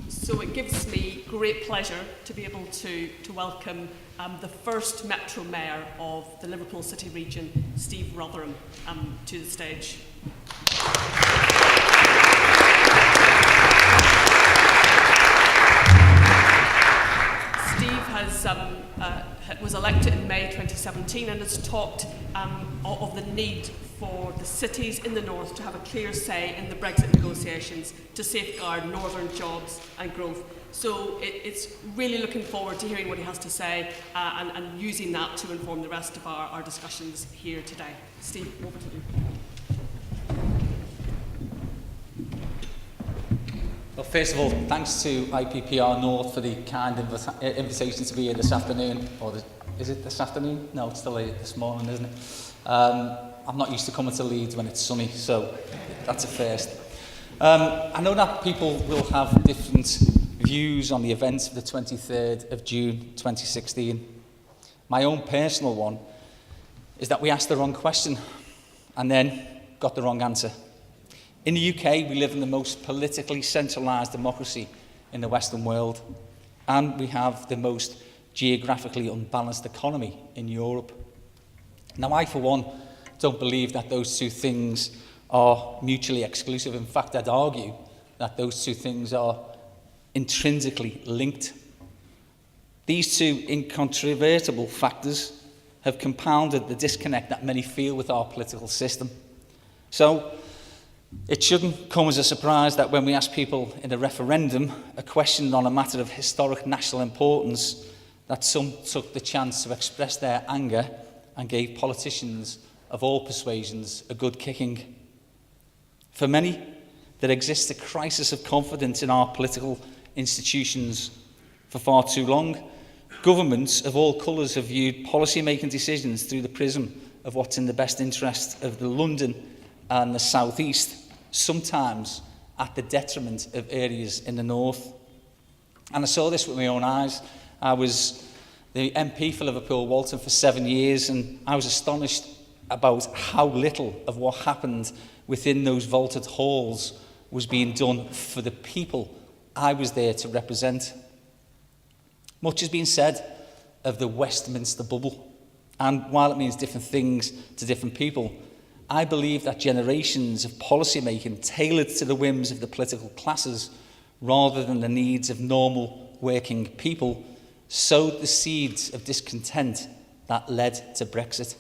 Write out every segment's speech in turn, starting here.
So it gives me great pleasure to be able to welcome the first Metro Mayor of the Liverpool City region, Steve Rotheram, to the stage. Steve was elected in May 2017 and has talked of the need for the cities in the north to have a clear say in the Brexit negotiations to safeguard northern jobs and growth. So it's really looking forward to hearing what he has to say and using that to inform the rest of our discussions here today. Steve, over to you. Well, first of all, thanks to IPPR North for the kind invitation to be here this afternoon. Is it this afternoon? No, it's still late this morning, isn't it? I'm not used to coming to Leeds when it's sunny, so that's a first. I know that people will have different views on the events of the 23rd of June 2016. My own personal one is that we asked the wrong question and then got the wrong answer. In the UK, we live in the most politically centralised democracy in the Western world, and we have the most geographically unbalanced economy in Europe. Now, I, for one, don't believe that those two things are mutually exclusive. In fact, I'd argue that those two things are intrinsically linked. These two incontrovertible factors have compounded the disconnect that many feel with our political system. So, it shouldn't come as a surprise that when we ask people in a referendum a question on a matter of historic national importance, that some took the chance to express their anger and gave politicians of all persuasions a good kicking. For many, there exists a crisis of confidence in our political institutions. For far too long, governments of all colours have viewed policy-making decisions through the prism of what's in the best interest of the London and the South East, sometimes at the detriment of areas in the north. And I saw this with my own eyes. I was the MP for Liverpool Walton for 7 years, and I was astonished about how little of what happened within those vaulted halls was being done for the people I was there to represent. Much has been said of the Westminster bubble, and while it means different things to different people, I believe that generations of policy making tailored to the whims of the political classes rather than the needs of normal working people sowed the seeds of discontent that led to Brexit.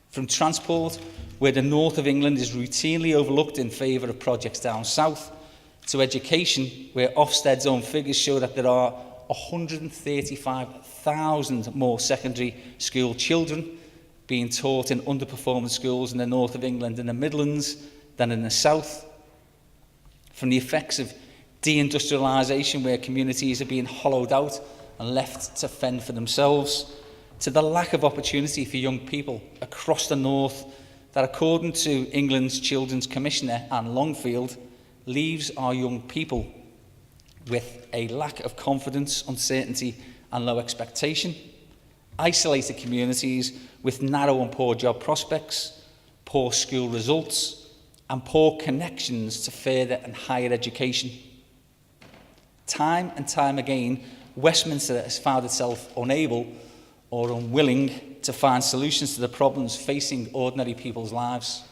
From transport, where the north of England is routinely overlooked in favour of projects down south, to education, where Ofsted's own figures show that there are 135,000 more secondary school children being taught in underperforming schools in the north of England and the Midlands than in the south. From the effects of deindustrialisation, where communities are being hollowed out and left to fend for themselves, to the lack of opportunity for young people across the north that, according to England's Children's Commissioner Anne Longfield, leaves our young people with a lack of confidence, uncertainty and low expectation, isolated communities with narrow and poor job prospects, poor school results and poor connections to further and higher education. Time and time again, Westminster has found itself unable or unwilling to find solutions to the problems facing ordinary people's lives.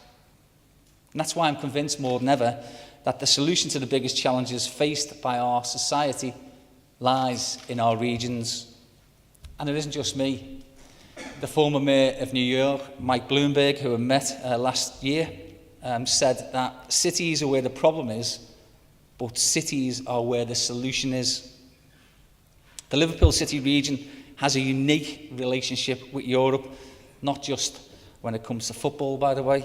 And that's why I'm convinced more than ever that the solution to the biggest challenges faced by our society lies in our regions. And it isn't just me. The former Mayor of New York, Mike Bloomberg, who I met last year, said that cities are where the problem is, but cities are where the solution is. The Liverpool City region has a unique relationship with Europe, not just when it comes to football, by the way.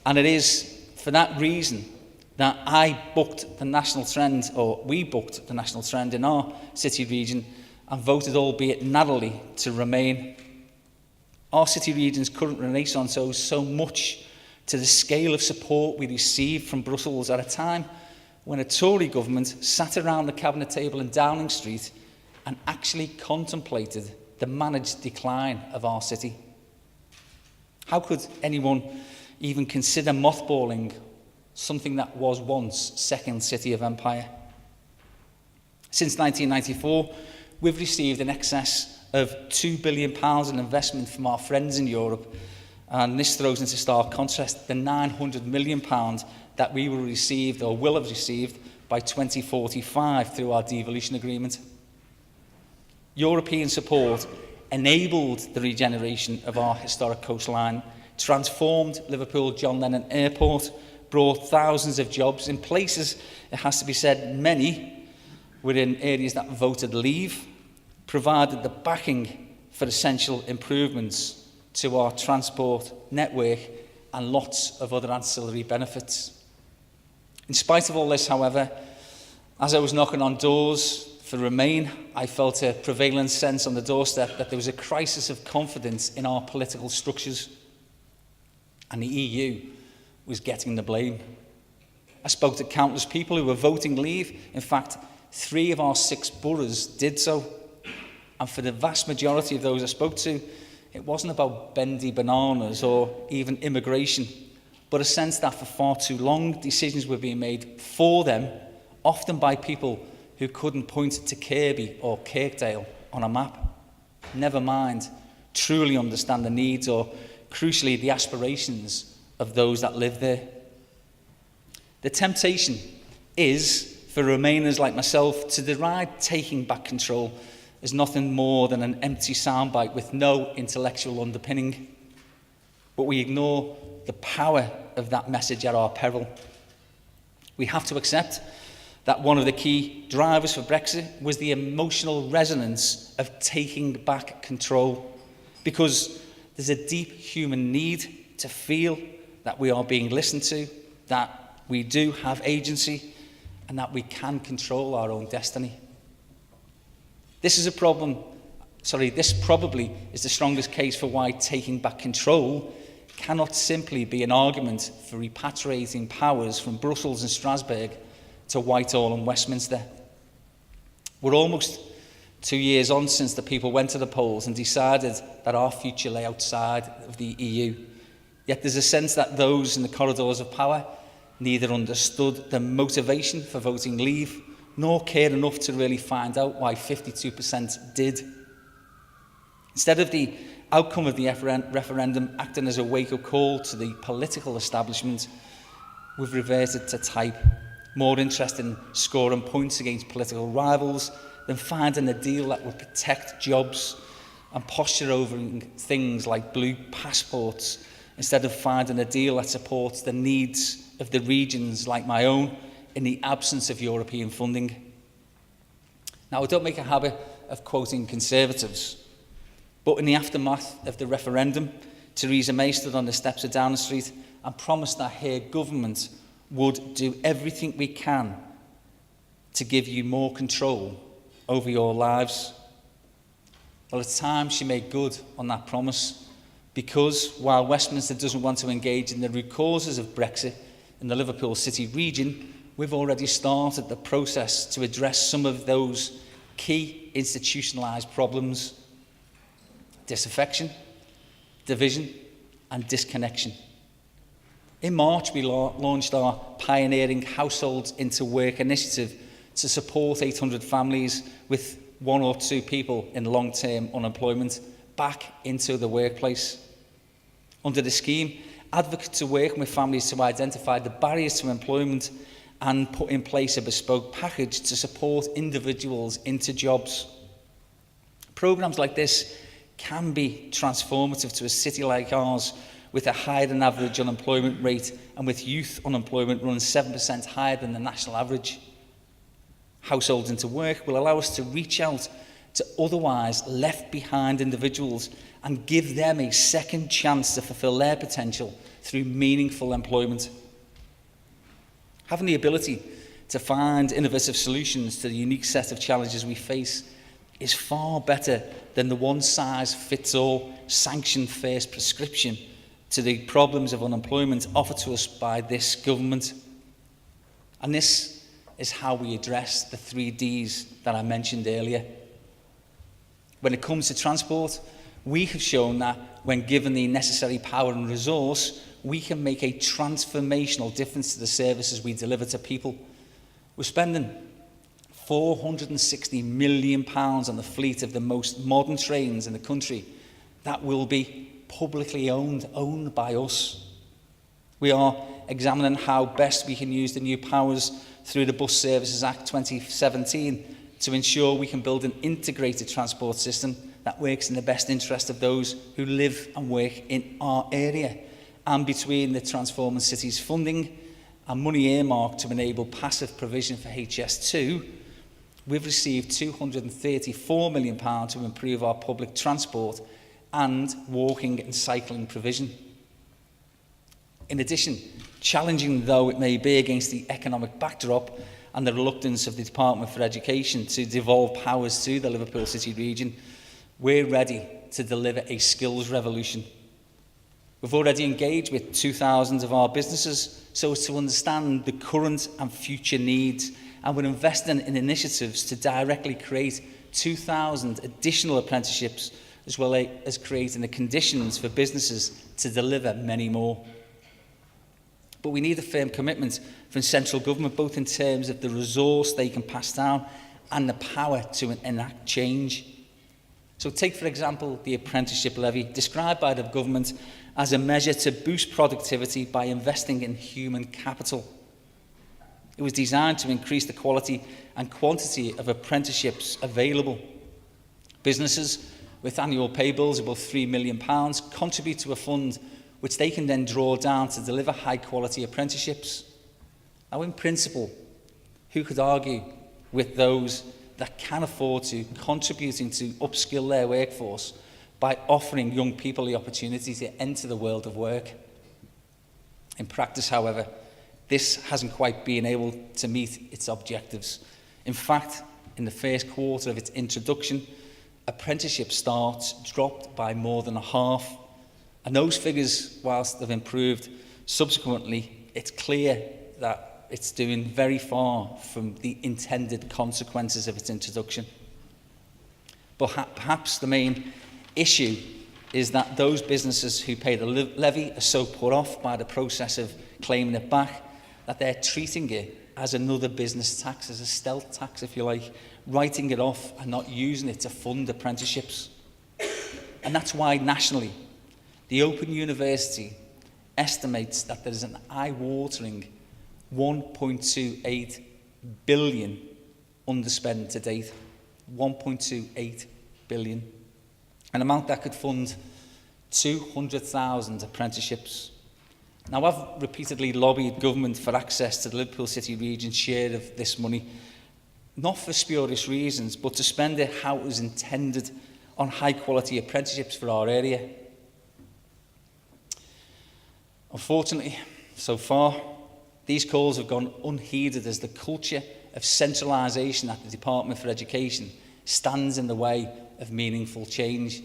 And it is for that reason that we booked the national trend in our city region and voted, albeit narrowly, to remain. Our city region's current renaissance owes so much to the scale of support we received from Brussels at a time when a Tory government sat around the cabinet table in Downing Street and actually contemplated the managed decline of our city. How could anyone even consider mothballing something that was once second city of empire? Since 1994, we've received in excess of £2 billion in investment from our friends in Europe, and this throws into stark contrast the £900 million that we will receive or will have received by 2045 through our devolution agreement. European support enabled the regeneration of our historic coastline, transformed Liverpool John Lennon Airport, brought thousands of jobs in places, it has to be said, many were in areas that voted leave, provided the backing for essential improvements to our transport network and lots of other ancillary benefits. In spite of all this, however, as I was knocking on doors for Remain, I felt a prevalent sense on the doorstep that there was a crisis of confidence in our political structures, and the EU was getting the blame. I spoke to countless people who were voting leave. In fact, 3 of our 6 boroughs did so. And for the vast majority of those I spoke to, it wasn't about bendy bananas or even immigration, but a sense that for far too long, decisions were being made for them, often by people who couldn't point to Kirkby or Kirkdale on a map. Never mind truly understand the needs or, crucially, the aspirations of those that live there. The temptation is for Remainers like myself to deride taking back control as nothing more than an empty soundbite with no intellectual underpinning. But we ignore the power of that message at our peril. We have to accept that one of the key drivers for Brexit was the emotional resonance of taking back control, because there's a deep human need to feel that we are being listened to, that we do have agency, and that we can control our own destiny. This probably is the strongest case for why taking back control cannot simply be an argument for repatriating powers from Brussels and Strasbourg to Whitehall and Westminster. We're almost 2 years on since the people went to the polls and decided that our future lay outside of the EU. Yet there's a sense that those in the corridors of power neither understood the motivation for voting leave, nor cared enough to really find out why 52% did. Instead of the outcome of the referendum acting as a wake-up call to the political establishment, we've reverted to type, more interested in scoring points against political rivals than finding a deal that would protect jobs, and posture over things like blue passports instead of finding a deal that supports the needs of the regions like my own in the absence of European funding. Now, I don't make a habit of quoting Conservatives, but in the aftermath of the referendum, Theresa May stood on the steps of Downing Street and promised that her government would do everything we can to give you more control over your lives. Well, it's time she made good on that promise, because while Westminster doesn't want to engage in the root causes of Brexit in the Liverpool City region, we've already started the process to address some of those key institutionalised problems: disaffection, division and disconnection. In March, we launched our pioneering Households into Work initiative to support 800 families with 1 or 2 people in long-term unemployment back into the workplace. Under the scheme, advocates are working with families to identify the barriers to employment and put in place a bespoke package to support individuals into jobs. Programmes like this can be transformative to a city like ours, with a higher than average unemployment rate and with youth unemployment running 7% higher than the national average. Households into Work will allow us to reach out to otherwise left behind individuals and give them a second chance to fulfil their potential through meaningful employment. Having the ability to find innovative solutions to the unique set of challenges we face is far better than the one-size-fits-all sanction-first prescription to the problems of unemployment offered to us by this government. And this is how we address the 3 Ds that I mentioned earlier. When it comes to transport, we have shown that when given the necessary power and resource, we can make a transformational difference to the services we deliver to people. We're spending £460 million on the fleet of the most modern trains in the country that will be publicly owned by us. We are examining how best we can use the new powers through the Bus Services Act 2017 to ensure we can build an integrated transport system that works in the best interest of those who live and work in our area, and between the Transforming Cities funding and money earmarked to enable passive provision for HS2, we've received £234 million to improve our public transport and walking and cycling provision. In addition, challenging though it may be against the economic backdrop and the reluctance of the Department for Education to devolve powers to the Liverpool City region, we're ready to deliver a skills revolution. We've already engaged with 2,000 of our businesses so as to understand the current and future needs, and we're investing in initiatives to directly create 2,000 additional apprenticeships, as well as creating the conditions for businesses to deliver many more. But we need a firm commitment from central government, both in terms of the resource they can pass down and the power to enact change. So take, for example, the apprenticeship levy, described by the government as a measure to boost productivity by investing in human capital. It was designed to increase the quality and quantity of apprenticeships available. Businesses with annual pay bills above £3 million contribute to a fund which they can then draw down to deliver high-quality apprenticeships. Now, in principle, who could argue with those that can afford to, contributing to upskill their workforce by offering young people the opportunity to enter the world of work? In practice, however, this hasn't quite been able to meet its objectives. In fact, in the first quarter of its introduction, apprenticeship starts dropped by more than a half. And those figures, whilst they've improved subsequently, it's clear that it's doing very far from the intended consequences of its introduction. But perhaps the main issue is that those businesses who pay the levy are so put off by the process of claiming it back that they're treating it as another business tax, as a stealth tax, if you like, writing it off and not using it to fund apprenticeships. And that's why nationally, the Open University estimates that there is an eye-watering £1.28 billion underspend to date. £1.28 billion. An amount that could fund 200,000 apprenticeships. Now, I've repeatedly lobbied government for access to the Liverpool City region's share of this money, not for spurious reasons, but to spend it how it was intended, on high-quality apprenticeships for our area. Unfortunately, so far, these calls have gone unheeded as the culture of centralisation at the Department for Education stands in the way of meaningful change.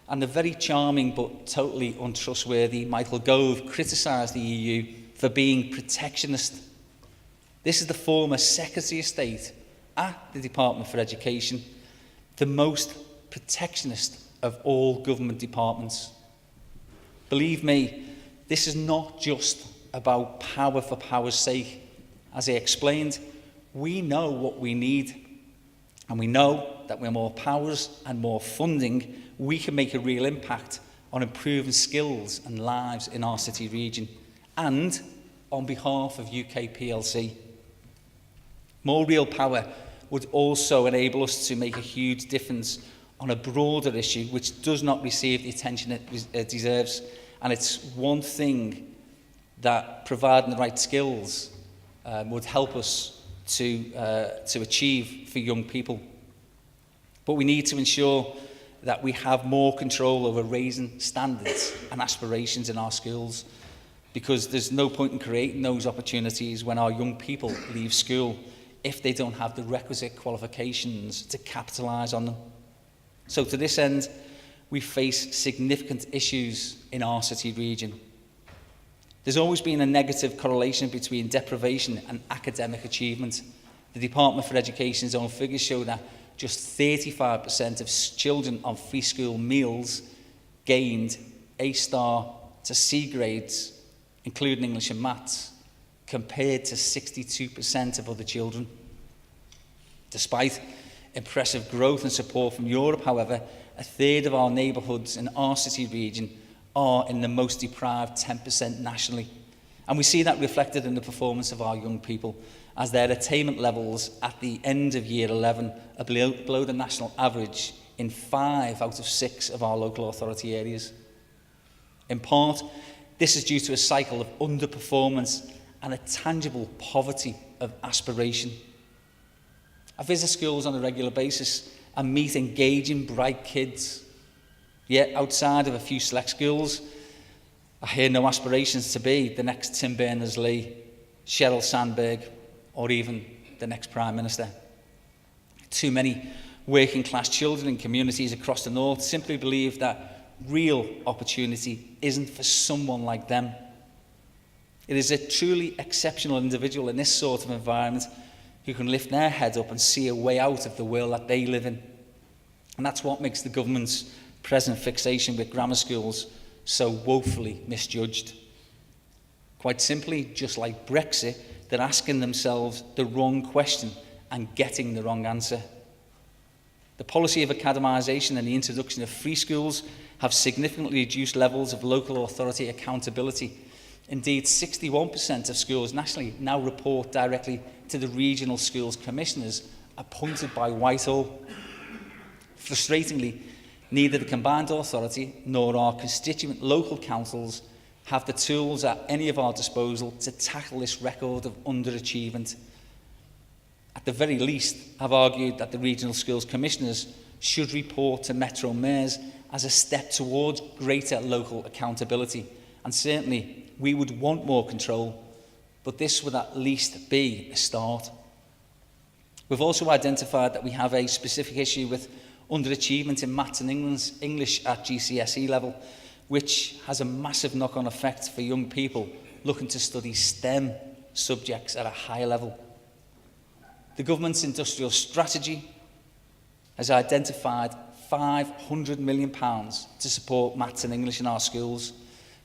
And the very charming but totally untrustworthy Michael Gove criticised the EU for being protectionist. This is the former Secretary of State at the Department for Education, the most protectionist of all government departments. Believe me, this is not just about power for power's sake. As I explained, we know what we need, and we know that with more powers and more funding, we can make a real impact on improving skills and lives in our city region, and on behalf of UK PLC. More real power would also enable us to make a huge difference on a broader issue which does not receive the attention it deserves. And it's one thing that providing the right skills would help us to achieve for young people. But we need to ensure that we have more control over raising standards and aspirations in our schools, because there's no point in creating those opportunities when our young people leave school if they don't have the requisite qualifications to capitalise on them. So to this end, we face significant issues in our city region. There's always been a negative correlation between deprivation and academic achievement. The Department for Education's own figures show that just 35% of children on free school meals gained A-star to C grades, including English and maths, compared to 62% of other children. Despite impressive growth and support from Europe, however, a third of our neighbourhoods in our city region are in the most deprived 10% nationally. And we see that reflected in the performance of our young people, as their attainment levels at the end of year 11 are below the national average in 5 out of 6 of our local authority areas. In part, this is due to a cycle of underperformance and a tangible poverty of aspiration. I visit schools on a regular basis and meet engaging, bright kids. Yet outside of a few select schools, I hear no aspirations to be the next Tim Berners-Lee, Sheryl Sandberg, or even the next Prime Minister. Too many working class children in communities across the north simply believe that real opportunity isn't for someone like them. It is a truly exceptional individual in this sort of environment who can lift their head up and see a way out of the world that they live in. And that's what makes the government's present fixation with grammar schools so woefully misjudged. Quite simply, just like Brexit, they're asking themselves the wrong question and getting the wrong answer. The policy of academisation and the introduction of free schools have significantly reduced levels of local authority accountability. Indeed, 61% of schools nationally now report directly to the regional schools commissioners appointed by Whitehall. Frustratingly, neither the combined authority nor our constituent local councils have the tools at any of our disposal to tackle this record of underachievement. At the very least, I've argued that the regional schools commissioners should report to Metro mayors as a step towards greater local accountability. And certainly, we would want more control, but this would at least be a start. We've also identified that we have a specific issue with underachievement in maths and English at GCSE level, which has a massive knock-on effect for young people looking to study STEM subjects at a higher level. The government's industrial strategy has identified £500 million to support maths and English in our schools.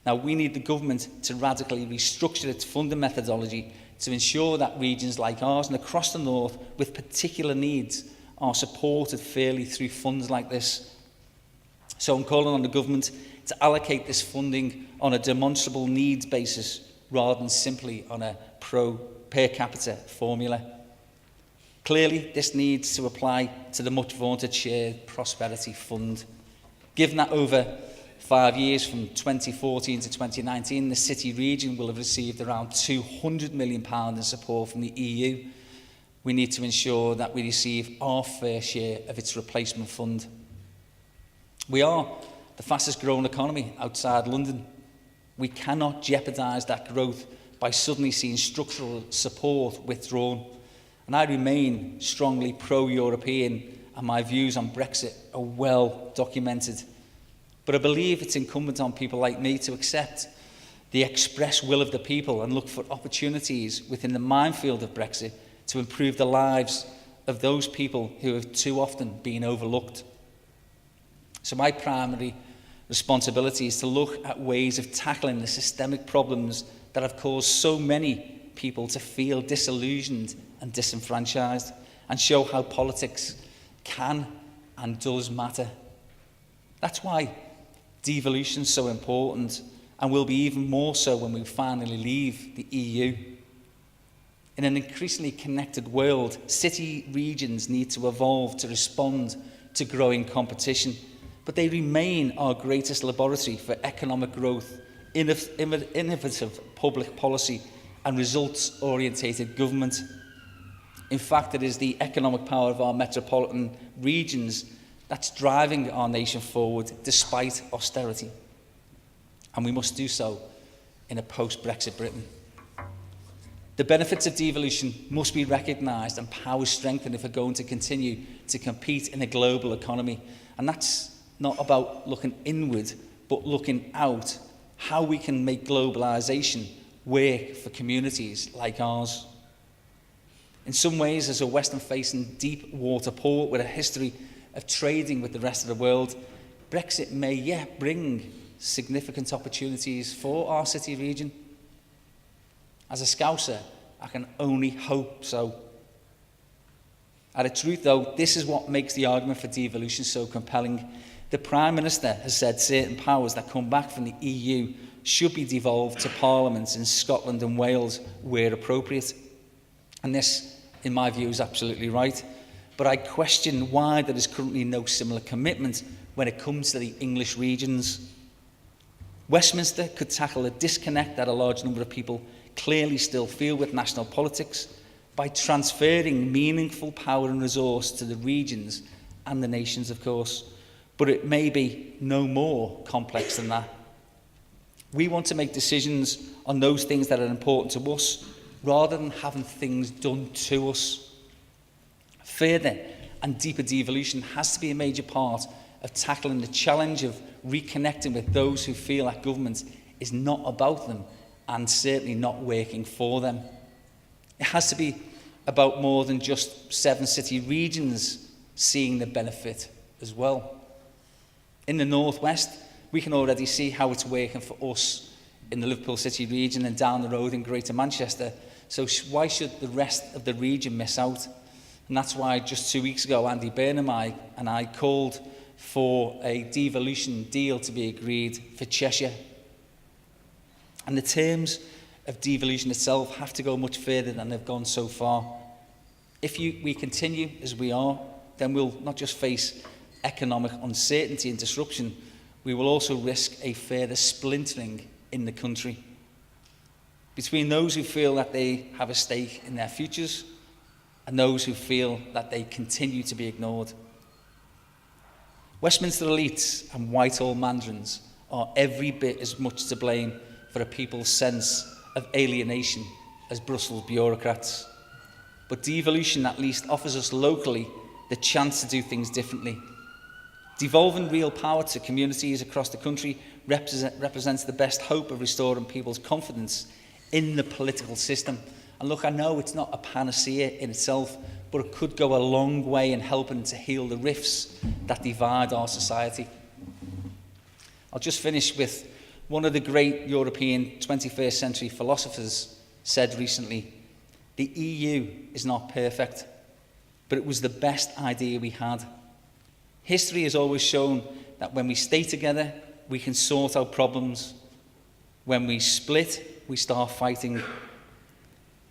Now, we need the government to radically restructure its funding methodology to ensure that regions like ours and across the north with particular needs are supported fairly through funds like this. So I'm calling on the government to allocate this funding on a demonstrable needs basis rather than simply on a per capita formula. Clearly, this needs to apply to the much vaunted shared prosperity fund. Given that over 5 years from 2014 to 2019, the City region will have received around £200 million in support from the EU. We need to ensure that we receive our fair share of its replacement fund. We are the fastest growing economy outside London. We cannot jeopardise that growth by suddenly seeing structural support withdrawn. And I remain strongly pro-European, and my views on Brexit are well documented. But I believe it's incumbent on people like me to accept the express will of the people and look for opportunities within the minefield of Brexit to improve the lives of those people who have too often been overlooked. So my primary responsibility is to look at ways of tackling the systemic problems that have caused so many people to feel disillusioned and disenfranchised, and show how politics can and does matter. That's why devolution is so important, and will be even more so when we finally leave the EU. In an increasingly connected world, city regions need to evolve to respond to growing competition, but they remain our greatest laboratory for economic growth, innovative public policy, and results-orientated government. In fact, it is the economic power of our metropolitan regions that's driving our nation forward despite austerity. And we must do so in a post-Brexit Britain. The benefits of devolution must be recognised and power strengthened if we're going to continue to compete in a global economy. And that's not about looking inward, but looking out, how we can make globalisation work for communities like ours. In some ways, as a western-facing deep water port with a history of trading with the rest of the world, Brexit may yet bring significant opportunities for our city region. As a Scouser, I can only hope so. At its root, though, this is what makes the argument for devolution so compelling. The Prime Minister has said certain powers that come back from the EU should be devolved to parliaments in Scotland and Wales where appropriate. And this, in my view, is absolutely right. But I question why there is currently no similar commitment when it comes to the English regions. Westminster could tackle a disconnect that a large number of people clearly still feel with national politics by transferring meaningful power and resource to the regions and the nations, of course. But it may be no more complex than that. We want to make decisions on those things that are important to us, rather than having things done to us. Further and deeper devolution has to be a major part of tackling the challenge of reconnecting with those who feel that government is not about them and certainly not working for them. It has to be about more than just 7 city regions seeing the benefit as well. In the northwest, we can already see how it's working for us in the Liverpool City region and down the road in Greater Manchester. So why should the rest of the region miss out? And that's why just 2 weeks ago, Andy Burnham and I called for a devolution deal to be agreed for Cheshire. And the terms of devolution itself have to go much further than they've gone so far. If we continue as we are, then we'll not just face economic uncertainty and disruption, we will also risk a further splintering in the country between those who feel that they have a stake in their futures and those who feel that they continue to be ignored. Westminster elites and Whitehall mandarins are every bit as much to blame for a people's sense of alienation as Brussels bureaucrats. But devolution at least offers us locally the chance to do things differently. Devolving real power to communities across the country represents the best hope of restoring people's confidence in the political system. And look, I know it's not a panacea in itself, but it could go a long way in helping to heal the rifts that divide our society. I'll just finish with one of the great European 21st century philosophers said recently, "The EU is not perfect, but it was the best idea we had. History has always shown that when we stay together, we can sort out problems. When we split, we start fighting.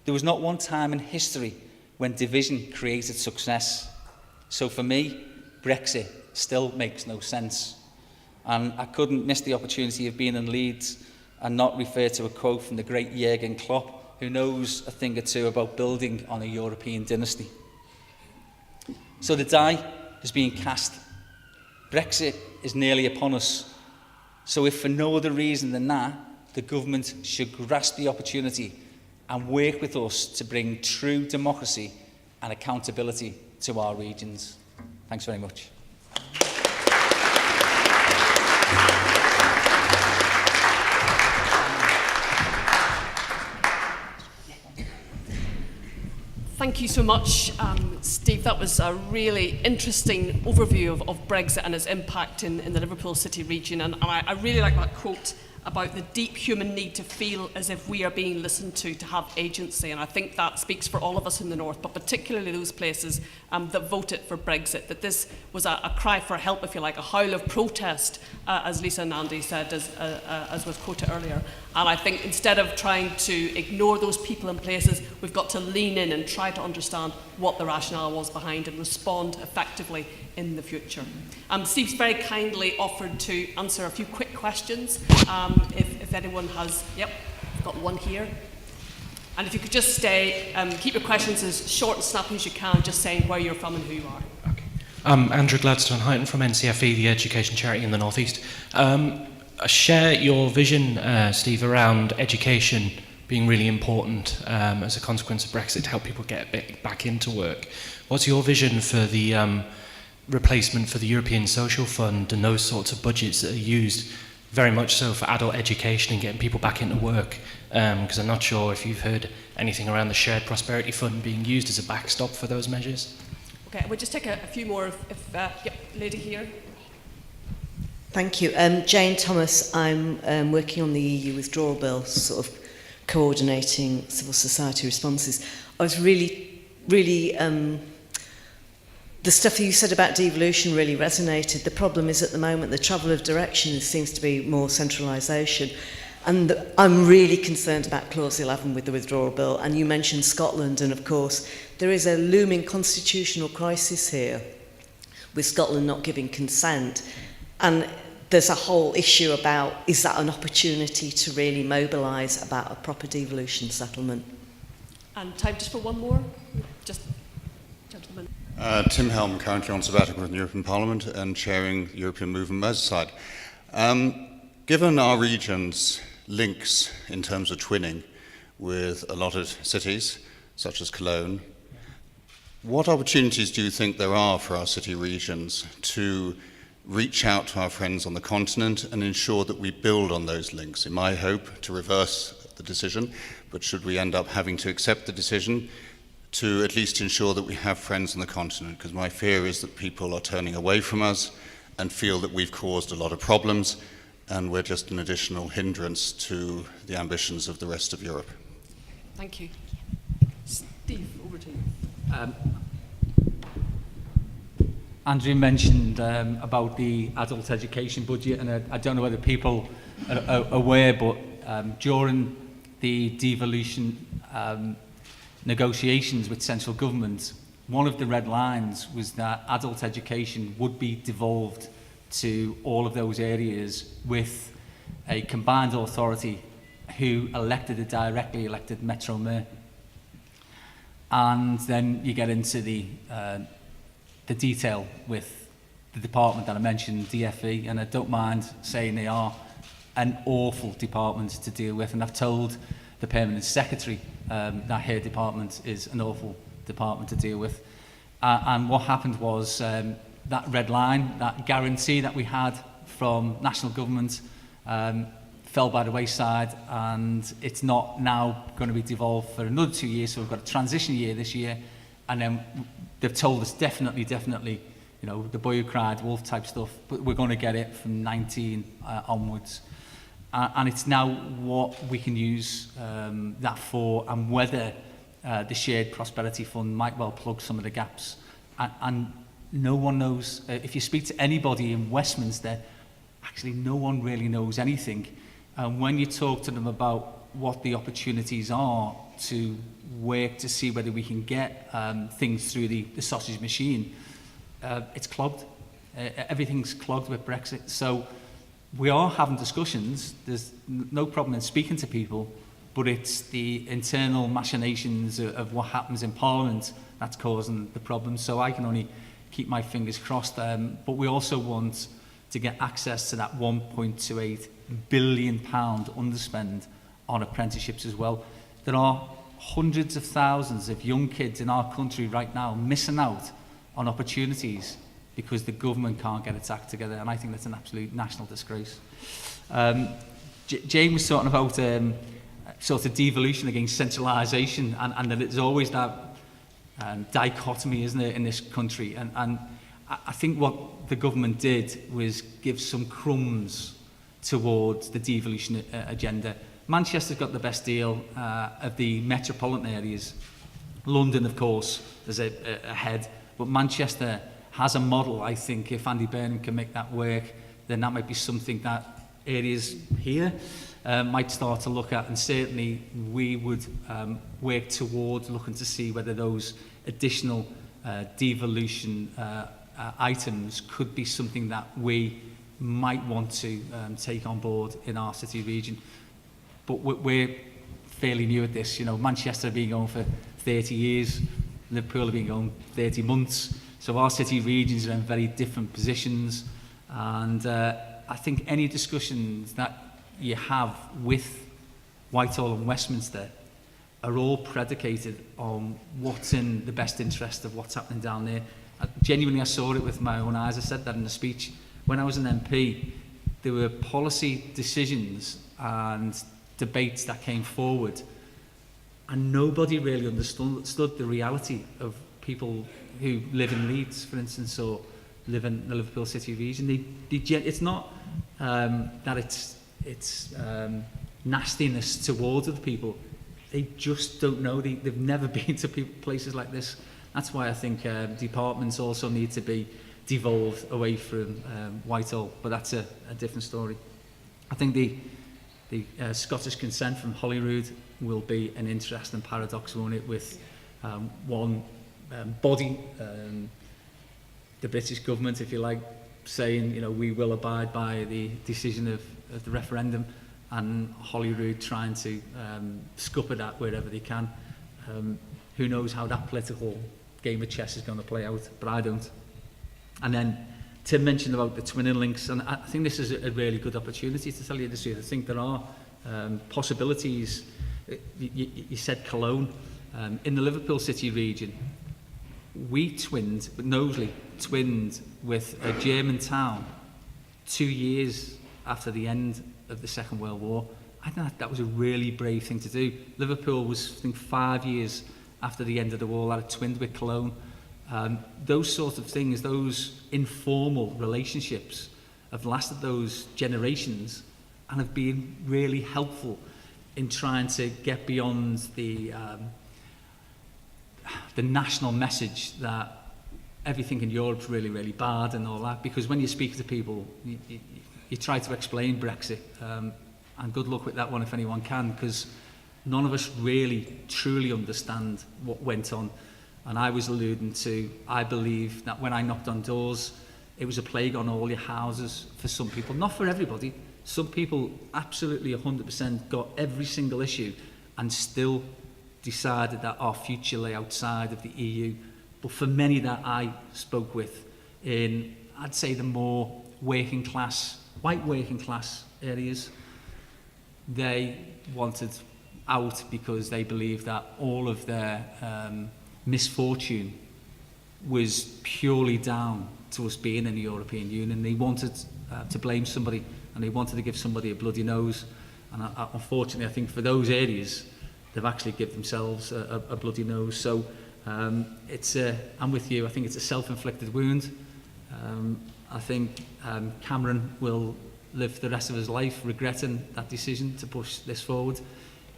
There was not one time in history when division created success. So for me, Brexit still makes no sense." And I couldn't miss the opportunity of being in Leeds and not refer to a quote from the great Jürgen Klopp, who knows a thing or two about building on a European dynasty. So the die is being cast. Brexit is nearly upon us. So if for no other reason than that, the government should grasp the opportunity and work with us to bring true democracy and accountability to our regions. Thanks very much. Thank you so much, Steve. That was a really interesting overview of Brexit and its impact in the Liverpool City region. And I really like that quote about the deep human need to feel as if we are being listened to have agency. And I think that speaks for all of us in the north, but particularly those places that voted for Brexit, that this was a cry for help, if you like, a howl of protest, as Lisa and Andy said, as was quoted earlier. And I think instead of trying to ignore those people and places, we've got to lean in and try to understand what the rationale was behind and respond effectively in the future. Steve's very kindly offered to answer a few quick questions. If anyone has, yep, we've got one here. And if you could just stay, keep your questions as short and snappy as you can, just saying where you're from and who you are. Okay. Andrew Gladstone-Huyton from NCFE, the education charity in the North East. Share your vision, Steve, around education being really important as a consequence of Brexit to help people get a bit back into work. What's your vision for the replacement for the European Social Fund and those sorts of budgets that are used very much so for adult education and getting people back into work? Because I'm not sure if you've heard anything around the Shared Prosperity Fund being used as a backstop for those measures. Okay, we'll just take a few more. Yep, lady here. Thank you. Jane Thomas, I'm working on the EU withdrawal bill, sort of coordinating civil society responses. I was really The stuff you said about devolution really resonated. The problem is at the moment the travel of direction seems to be more centralisation. And I'm really concerned about Clause 11 with the withdrawal bill. And you mentioned Scotland, and of course there is a looming constitutional crisis here with Scotland not giving consent. And there's a whole issue about, is that an opportunity to really mobilise about a proper devolution settlement? And time just for one more? Just, gentlemen. Tim Helm, currently on sabbatical with the European Parliament and chairing the European Movement Merseyside. Given our region's links in terms of twinning with a lot of cities, such as Cologne, what opportunities do you think there are for our city regions to reach out to our friends on the continent and ensure that we build on those links? In my hope to reverse the decision, but should we end up having to accept the decision, to at least ensure that we have friends on the continent, because my fear is that people are turning away from us and feel that we've caused a lot of problems and we're just an additional hindrance to the ambitions of the rest of Europe. Thank you. Steve, over to you. Andrew mentioned about the adult education budget, and I don't know whether people are aware, but during the devolution negotiations with central government, one of the red lines was that adult education would be devolved to all of those areas with a combined authority who elected a directly elected Metro Mayor. And then you get into the detail with the department that I mentioned, DFE, and I don't mind saying they are an awful department to deal with, and I've told the Permanent Secretary that her department is an awful department to deal with. And what happened was that red line, that guarantee that we had from national government fell by the wayside, and it's not now going to be devolved for another 2 years, so we've got a transition year this year, and then they've told us definitely, you know, the boy who cried wolf type stuff, but we're going to get it from 19 onwards. And it's now what we can use that for, and whether the Shared Prosperity Fund might well plug some of the gaps. And no one knows, if you speak to anybody in Westminster, actually no one really knows anything. And when you talk to them about what the opportunities are to work to see whether we can get things through the sausage machine, it's clogged. Everything's clogged with Brexit. So we are having discussions. There's no problem in speaking to people, but it's the internal machinations of what happens in Parliament that's causing the problem. So I can only keep my fingers crossed. But we also want to get access to that £1.28 billion underspend on apprenticeships as well. There are hundreds of thousands of young kids in our country right now missing out on opportunities because the government can't get its act together, and I think that's an absolute national disgrace. Jane was talking about sort of devolution against centralisation, and that it's always that dichotomy, isn't it, in this country? And I think what the government did was give some crumbs towards the devolution agenda. Manchester's got the best deal of the metropolitan areas. London, of course, is ahead, but Manchester has a model. I think if Andy Burnham can make that work, then that might be something that areas here might start to look at, and certainly we would work towards looking to see whether those additional devolution items could be something that we might want to take on board in our city region. But we're fairly new at this. You know, Manchester have been going for 30 years, Liverpool have been going 30 months. So our city regions are in very different positions, and I think any discussions that you have with Whitehall and Westminster are all predicated on what's in the best interest of what's happening down there. Genuinely, I saw it with my own eyes. I said that in the speech. When I was an MP, there were policy decisions and debates that came forward, and nobody really understood the reality of people who live in Leeds, for instance, or live in the Liverpool city region. It's not that it's nastiness towards other people. They just don't know. They've never been to places like this That's why I think departments also need to be devolved away from Whitehall, but that's a different story. I think the Scottish consent from Holyrood will be an interesting paradox, won't it, with one body, the British government, if you like, saying, you know, we will abide by the decision of the referendum, and Holyrood trying to scupper that wherever they can. Who knows how that political game of chess is going to play out, but I don't. And then Tim mentioned about the twinning links, and I think this is a really good opportunity to tell you the truth. I think there are possibilities. You said Cologne. In the Liverpool City region, we twinned, but Knowsley twinned with a German town 2 years after the end of the Second World War. I think that was a really brave thing to do. Liverpool was, I think, 5 years after the end of the war, that it twinned with Cologne. Those sorts of things, those informal relationships have lasted those generations and have been really helpful in trying to get beyond the national message that everything in Europe's really, really bad and all that. Because when you speak to people, you try to explain Brexit, and good luck with that one if anyone can, because none of us really, truly understand what went on. And I was alluding to, I believe that when I knocked on doors, it was a plague on all your houses for some people, not for everybody. Some people absolutely 100% got every single issue and still decided that our future lay outside of the EU. But for many that I spoke with in, I'd say, the more working class, white working class areas, they wanted out because they believed that all of their misfortune was purely down to us being in the European Union. They wanted to blame somebody, and they wanted to give somebody a bloody nose. And unfortunately, I think for those areas, they've actually given themselves a bloody nose. So I'm with you. I think it's a self-inflicted wound. I think Cameron will live the rest of his life regretting that decision to push this forward.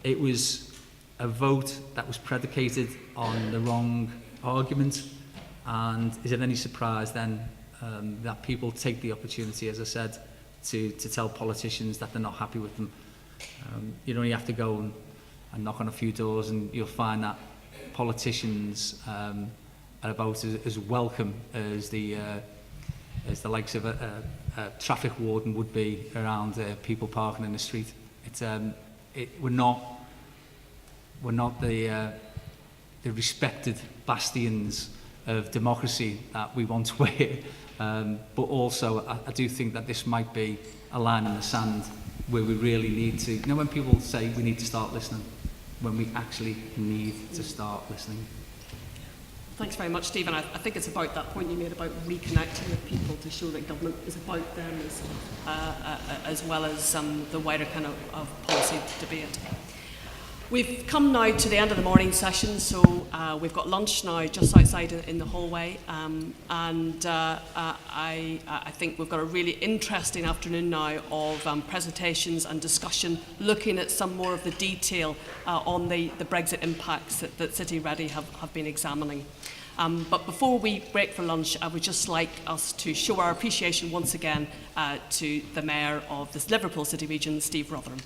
It was a vote that was predicated on the wrong argument, and is it any surprise then that people take the opportunity, as I said, to tell politicians that they're not happy with them? You only have to go and knock on a few doors, and you'll find that politicians are about as welcome as the likes of a traffic warden would be around people parking in the street. We're not the respected bastions of democracy that we once were, but also I do think that this might be a line in the sand where we really need to, you know, when people say we need to start listening, when we actually need to start listening. Thanks very much, Stephen. I think it's about that point you made about reconnecting with people to show that government is about them as well as the wider kind of policy debate. We've come now to the end of the morning session, so we've got lunch now just outside in the hallway, and I think we've got a really interesting afternoon now of presentations and discussion, looking at some more of the detail on the Brexit impacts that City-REDI have been examining. But before we break for lunch, I would just like us to show our appreciation once again to the Mayor of this Liverpool City region, Steve Rotheram.